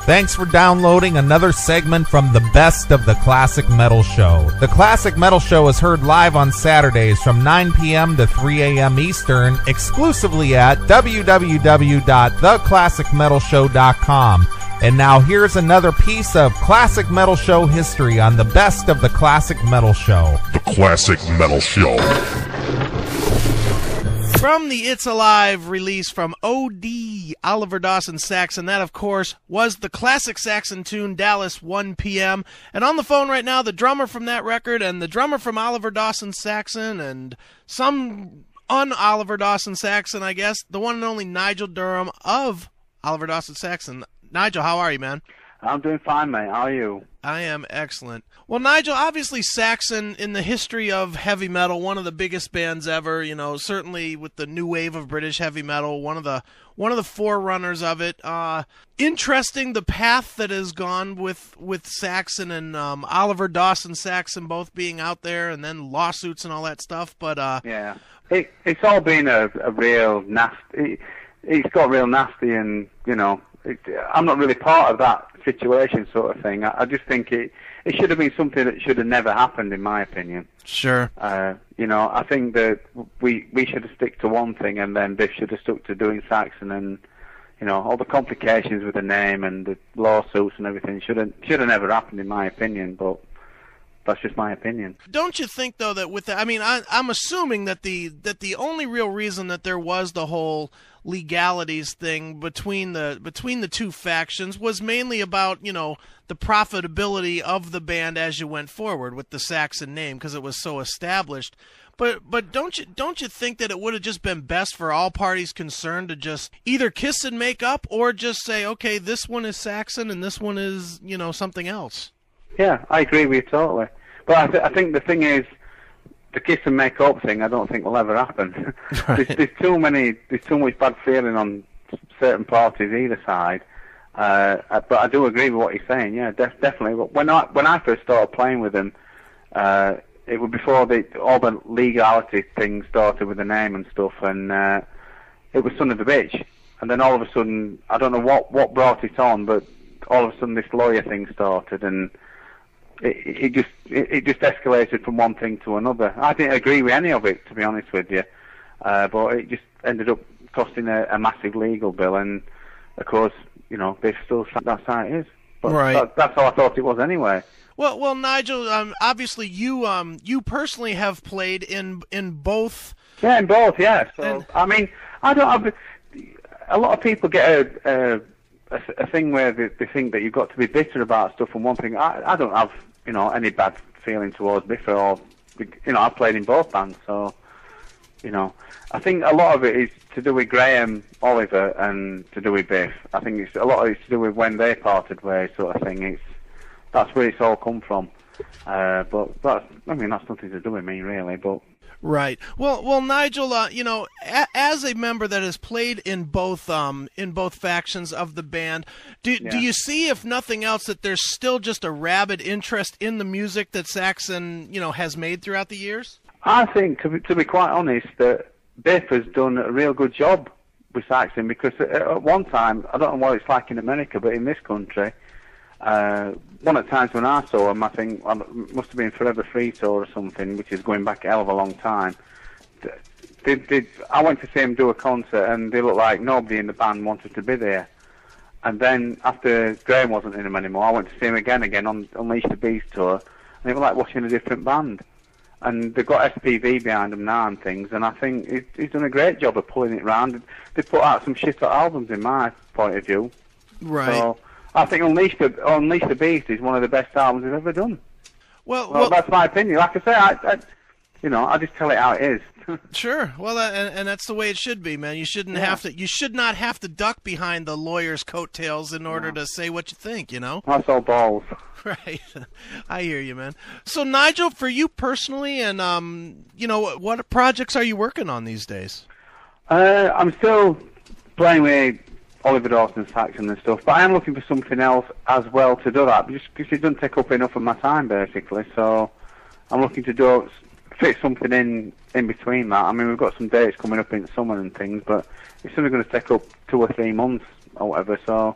Thanks for downloading another segment from the Best of the Classic Metal Show. The Classic Metal Show is heard live on Saturdays from 9 p.m. to 3 a.m. Eastern, exclusively at www.theclassicmetalshow.com. And now here's another piece of Classic Metal Show history on the Best of the Classic Metal Show. The Classic Metal Show. From the It's Alive release from O.D. Oliver Dawson Saxon, that, of course, was the classic Saxon tune, Dallas 1 p.m. And on the phone right now, the drummer from that record and the drummer from Oliver Dawson Saxon and some un-Oliver Dawson Saxon, I guess, the one and only Nigel Durham of Oliver Dawson Saxon. Nigel, how are you, man? I'm doing fine, mate. How are you? I am excellent. Well, Nigel, obviously Saxon, in the history of heavy metal, one of the biggest bands ever, you know, certainly with the new wave of British heavy metal, one of the forerunners of it. Interesting, the path that has gone with Saxon and Oliver Dawson Saxon both being out there, and then lawsuits and all that stuff. But yeah, it's all been a real nasty. It's got real nasty, and you know, I'm not really part of that situation, sort of thing. I just think it should have been something that should have never happened, in my opinion. Sure. You know, I think that we should have stuck to one thing, and then Biff should have stuck to doing Saxon, and you know, all the complications with the name and the lawsuits and everything should have never happened, in my opinion. But that's just my opinion. Don't you think, though, that with the, I mean, I'm assuming that the only real reason that there was the whole legalities thing between the two factions was mainly about, you know, the profitability of the band as you went forward with the Saxon name, because it was so established. But don't you think that it would have just been best for all parties concerned to just either kiss and make up, or just say, okay, this one is Saxon and this one is, you know, something else? Yeah, I agree with you totally. But I think the thing is, the kiss and make up thing, I don't think will ever happen. Right. There's too much bad feeling on certain parties either side. But I do agree with what you're saying. Yeah, definitely. When I first started playing with them, it was before all the legality things started with the name and stuff, and it was Son of a Bitch. And then all of a sudden, I don't know what brought it on, but all of a sudden this lawyer thing started, and it just escalated from one thing to another. I didn't agree with any of it, to be honest with you, but it just ended up costing a massive legal bill, and of course, you know, they still that's how it is. But right. That's how I thought it was anyway. Well, Nigel, obviously you personally have played in both. Yeah, in both. Yeah. So I mean, I don't have. A lot of people get a thing where they think that you've got to be bitter about stuff, and one thing I don't have, you know, any bad feeling towards Biff, or, you know, I've played in both bands, so, you know, I think a lot of it is to do with Graham, Oliver, and to do with Biff. I think a lot of it's to do with when they parted ways, sort of thing. That's where it's all come from. But that's nothing to do with me, really. But right. Well, Nigel, you know, as a member that has played in both factions of the band, do you see, if nothing else, that there's still just a rabid interest in the music that Saxon, you know, has made throughout the years? I think, to be quite honest, that Biff has done a real good job with Saxon, because at one time, I don't know what it's like in America, but in this country, one of the times when I saw him, I think it must have been Forever Free Tour or something, which is going back a hell of a long time. I went to see him do a concert, and they looked like nobody in the band wanted to be there. And then after Graham wasn't in them anymore, I went to see him again on Unleash the Beast tour, and it was like watching a different band. And they've got SPV behind them now and things, and I think he's done a great job of pulling it round. They put out some shit albums, in my point of view. Right. So I think Unleash the Beast is one of the best albums they've ever done. Well, that's my opinion. Like I say, I just tell it how it is. Sure. Well, and that's the way it should be, man. You shouldn't have to. You should not have to duck behind the lawyer's coattails in order to say what you think. You know. That's all balls. Right. I hear you, man. So, Nigel, for you personally, and you know, what projects are you working on these days? I'm still playing with Oliver Dawson Saxon and stuff, but I am looking for something else as well to do that, just because it doesn't take up enough of my time, basically. So I'm looking to fit something in between that. I mean, we've got some dates coming up in the summer and things, but it's only going to take up 2 or 3 months or whatever. So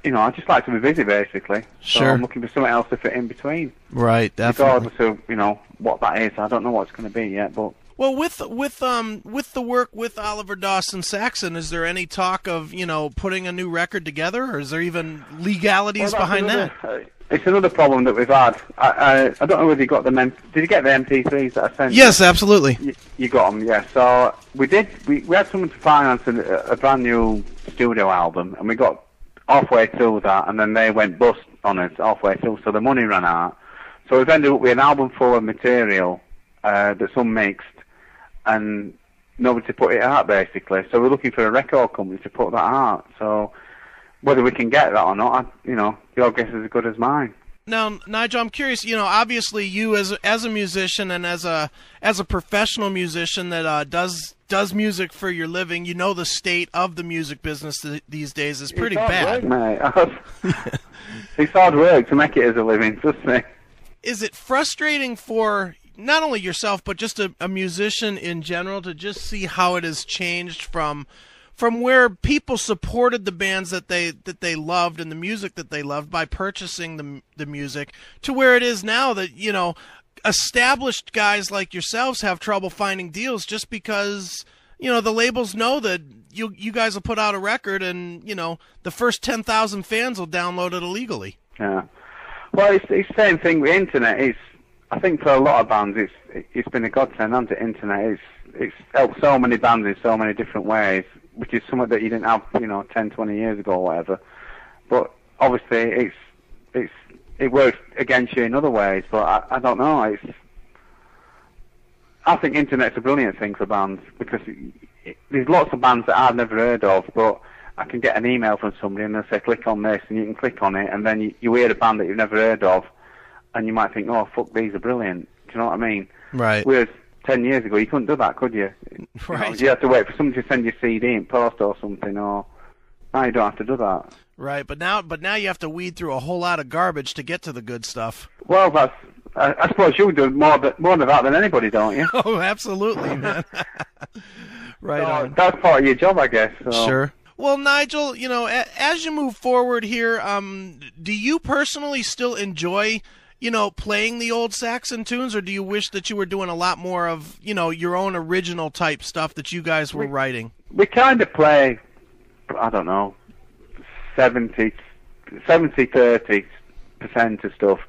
I just like to be busy, basically. Sure. So I'm looking for something else to fit in between. Right, definitely. Regardless of, what that is. I don't know what it's going to be yet, but... Well, with the work with Oliver Dawson Saxon, is there any talk of, putting a new record together, or is there even legalities behind that? It's another problem that we've had. I don't know whether you got them. Did you get the MP3s that I sent? Yes, absolutely. You got them, yeah. So we did. We had someone to finance a brand new studio album, and we got halfway through that, and then they went bust on us halfway through, so the money ran out. So we've ended up with an album full of material that's unmixed, and nobody to put it out, basically. So we're looking for a record company to put that out. So whether we can get that or not, your guess is as good as mine. Now, Nigel, I'm curious. Obviously, you as a musician and as a professional musician that does music for your living, the state of the music business these days is pretty bad. It's hard work, mate. It's hard work to make it as a living, trust me. Is it frustrating for not only yourself, but just a musician in general, to just see how it has changed from where people supported the bands that they loved and the music that they loved by purchasing the music, to where it is now that, established guys like yourselves have trouble finding deals just because, the labels know that you guys will put out a record and, the first 10,000 fans will download it illegally. Yeah. Well, it's the same thing with internet. I think for a lot of bands, it's been a godsend, hasn't it? Internet. It's helped so many bands in so many different ways, which is something that you didn't have, 10, 20 years ago or whatever. But obviously, it works against you in other ways. But I don't know. I think internet's a brilliant thing for bands, because there's lots of bands that I've never heard of, but I can get an email from somebody and they'll say, click on this, and you can click on it, and then you hear a band that you've never heard of, and you might think, oh, fuck, these are brilliant. Do you know what I mean? Right. Whereas 10 years ago, you couldn't do that, could you? Right. You had to wait for somebody to send you a CD in post or something, or now you don't have to do that. Right, but now you have to weed through a whole lot of garbage to get to the good stuff. Well, I suppose you do more of that than anybody, don't you? Oh, absolutely, man. Right so on. That's part of your job, I guess. So. Sure. Well, Nigel, as you move forward here, do you personally still enjoy, playing the old Saxon tunes, or do you wish that you were doing a lot more of, your own original type stuff that you guys were writing? We kind of play, I don't know, 30% of stuff.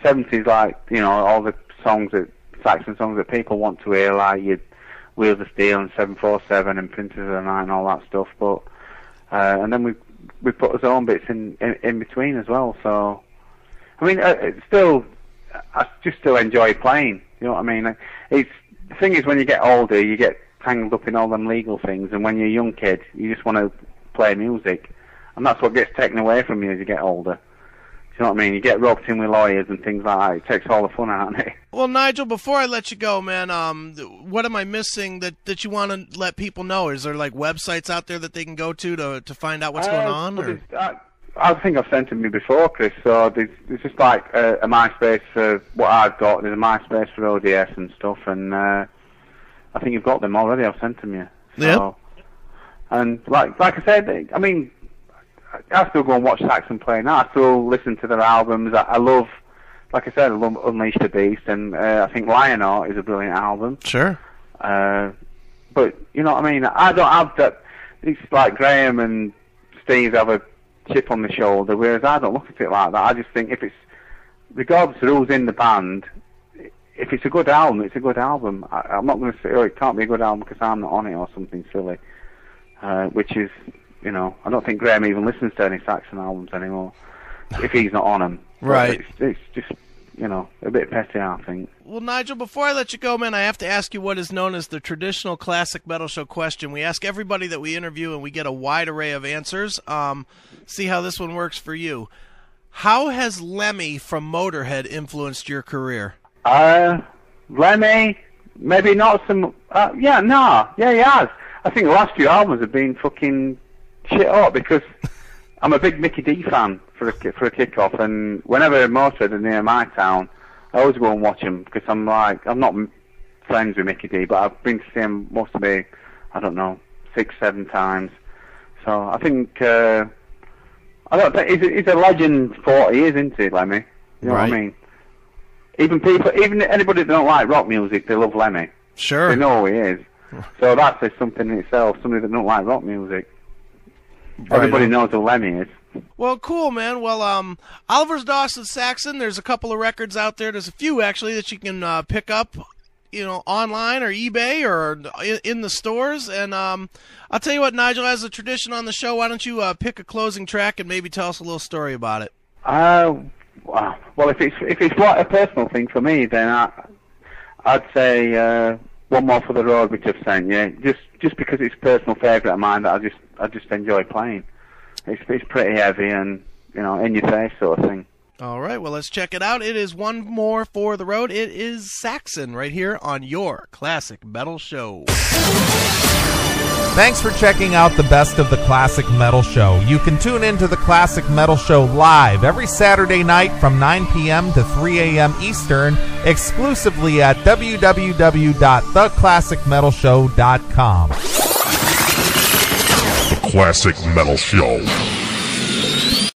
70's like, all the songs Saxon songs that people want to hear, like your Wheels of Steel and 747 and Princess of the Night and all that stuff. But and then we put our own bits in between as well. So I mean, I just still enjoy playing. You know what I mean? The thing is, when you get older, you get tangled up in all them legal things, and when you're a young kid, you just want to play music, and that's what gets taken away from you as you get older. Do you know what I mean? You get roped in with lawyers and things like that. It takes all the fun out of it. Well, Nigel, before I let you go, man, what am I missing that you want to let people know? Is there, like, websites out there that they can go to find out what's going on? Or? I think I've sent them to you before, Chris. So there's just like a MySpace for what I've got. There's a MySpace for ODS and stuff. And I think you've got them already. I've sent them you. So, yep. And like I said, I mean, I still go and watch Saxon play now. I still listen to their albums. I love, like I said, I love Unleash the Beast, and I think Lionheart is a brilliant album. Sure. But, you know what I mean? I don't have that. It's like Graham and Steve have a chip on the shoulder, whereas I don't look at it like that. I just think regardless of who's in the band, if it's a good album, it's a good album. I'm not going to say, oh, it can't be a good album because I'm not on it or something silly, which is... I don't think Graham even listens to any Saxon albums anymore, if he's not on them. Right. It's just, a bit petty, I think. Well, Nigel, before I let you go, man, I have to ask you what is known as the traditional classic metal show question. We ask everybody that we interview, and we get a wide array of answers. See how this one works for you. How has Lemmy from Motorhead influenced your career? Lemmy, maybe not some... Yeah, he has. I think the last few albums have been fucking... shit up, because I'm a big Mickey D fan for a kick-off, and whenever Motorhead are near my town, I always go and watch them, because I'm not friends with Mickey D, but I've been to see him mostly, 6, 7 times. So I think I don't think he's a legend for what he is, isn't he, Lemmy? You know what I mean? Even anybody that don't like rock music, they love Lemmy. Sure. They know who he is. So that's something in itself. Somebody that don't like rock music. Everybody knows who Lemmy is. Well, cool, man. Well, Oliver's Dawson Saxon, there's a couple of records out there. There's a few, actually, that you can pick up, online or eBay or in the stores. And I'll tell you what, Nigel, as a tradition on the show, why don't you pick a closing track and maybe tell us a little story about it? Well, if it's like a personal thing for me, then I'd say One More for the Road, which I've sent you, just because it's a personal favourite of mine that I just enjoy playing. It's pretty heavy and in your face sort of thing. All right, well, let's check it out. It is One More for the Road. It is Saxon right here on your Classic Metal Show. Thanks for checking out the Best of the Classic Metal Show. You can tune into the Classic Metal Show live every Saturday night from 9 p.m. to 3 a.m. Eastern, exclusively at www.theclassicmetalshow.com. The Classic Metal Show.